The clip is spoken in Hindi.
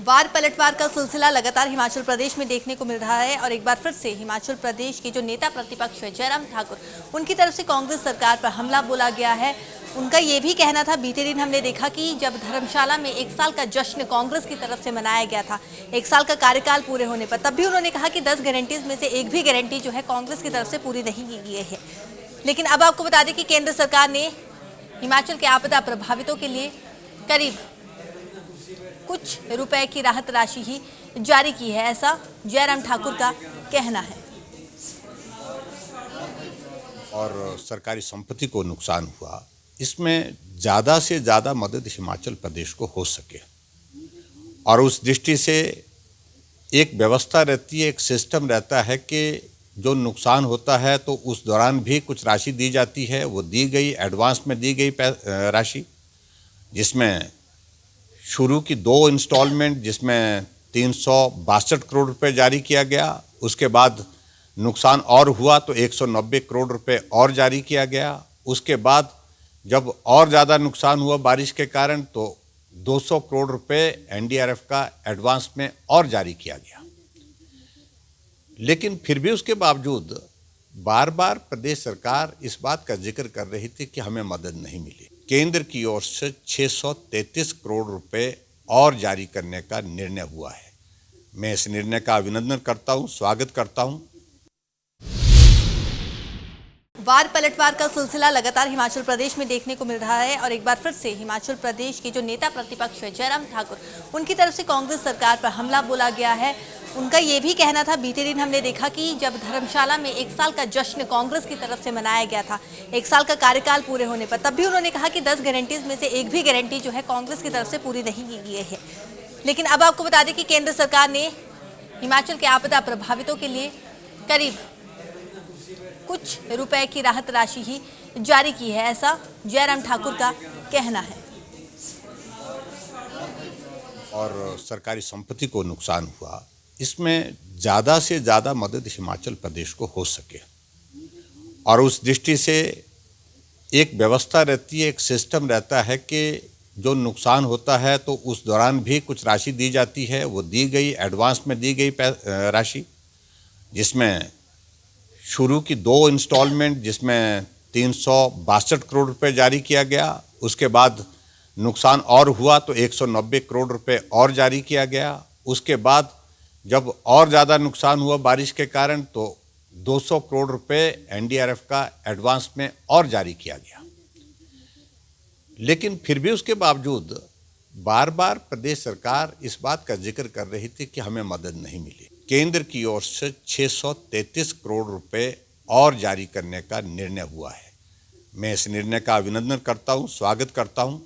वार पलटवार का सिलसिला लगातार हिमाचल प्रदेश में देखने को मिल रहा है और एक बार फिर से हिमाचल प्रदेश के जो नेता प्रतिपक्ष है जयराम ठाकुर, उनकी तरफ से कांग्रेस सरकार पर हमला बोला गया है। उनका ये भी कहना था, बीते दिन हमने देखा कि जब धर्मशाला में 1 साल का जश्न कांग्रेस की तरफ से मनाया गया था, 1 साल का कार्यकाल पूरे होने पर, तब भी उन्होंने कहा कि 10 गारंटीज में से एक भी गारंटी जो है कांग्रेस की तरफ से पूरी नहीं की गई है। लेकिन अब आपको बता दें कि केंद्र सरकार ने हिमाचल के आपदा प्रभावितों के लिए करीब कुछ रुपए की राहत राशि ही जारी की है, ऐसा जयराम ठाकुर का कहना है। और सरकारी संपत्ति को नुकसान हुआ, इसमें ज़्यादा से ज़्यादा मदद हिमाचल प्रदेश को हो सके और उस दृष्टि से एक व्यवस्था रहती है, एक सिस्टम रहता है कि जो नुकसान होता है तो उस दौरान भी कुछ राशि दी जाती है। वो दी गई, एडवांस में दी गई राशि, जिसमें शुरू की 2 इंस्टॉलमेंट जिसमें 362 करोड़ रुपए जारी किया गया। उसके बाद नुकसान और हुआ तो 190 करोड़ रुपए और जारी किया गया। उसके बाद जब और ज़्यादा नुकसान हुआ बारिश के कारण तो 200 करोड़ रुपए एनडीआरएफ का एडवांस में और जारी किया गया। लेकिन फिर भी उसके बावजूद बार बार प्रदेश सरकार इस बात का जिक्र कर रही थी कि हमें मदद नहीं मिली। केंद्र की ओर से 633 करोड़ रुपए और जारी करने का निर्णय हुआ है। मैं इस निर्णय का अभिनंदन करता हूं, स्वागत करता हूं। वार पलटवार का सिलसिला लगातार हिमाचल प्रदेश में देखने को मिल रहा है और एक बार फिर से हिमाचल प्रदेश के जो नेता प्रतिपक्ष है जयराम ठाकुर, उनकी तरफ से कांग्रेस सरकार पर हमला बोला गया है। उनका ये भी कहना था, बीते दिन हमने देखा कि जब धर्मशाला में 1 साल का जश्न कांग्रेस की तरफ से मनाया गया था, 1 साल का कार्यकाल पूरे होने पर, तब भी उन्होंने कहा कि 10 गारंटीज में से एक भी गारंटी जो है कांग्रेस की तरफ से पूरी नहीं की गई है। लेकिन अब आपको बता दें कि केंद्र सरकार ने हिमाचल के आपदा प्रभावितों के लिए करीब कुछ रुपए की राहत राशि ही जारी की है, ऐसा जयराम ठाकुर का कहना है। और सरकारी संपत्ति को नुकसान हुआ, इसमें ज़्यादा से ज़्यादा मदद हिमाचल प्रदेश को हो सके और उस दृष्टि से एक व्यवस्था रहती है, एक सिस्टम रहता है कि जो नुकसान होता है तो उस दौरान भी कुछ राशि दी जाती है। वो दी गई, एडवांस में दी गई राशि, जिसमें शुरू की 2 इंस्टॉलमेंट जिसमें 362 करोड़ रुपए जारी किया गया। उसके बाद नुकसान और हुआ तो 190 करोड़ रुपए और जारी किया गया। उसके बाद जब और ज़्यादा नुकसान हुआ बारिश के कारण तो 200 करोड़ रुपए एनडीआरएफ का एडवांस में और जारी किया गया। लेकिन फिर भी उसके बावजूद बार बार प्रदेश सरकार इस बात का जिक्र कर रही थी कि हमें मदद नहीं मिली। केंद्र की ओर से 633 करोड़ रुपए और जारी करने का निर्णय हुआ है। मैं इस निर्णय का अभिनंदन करता हूं, स्वागत करता हूं।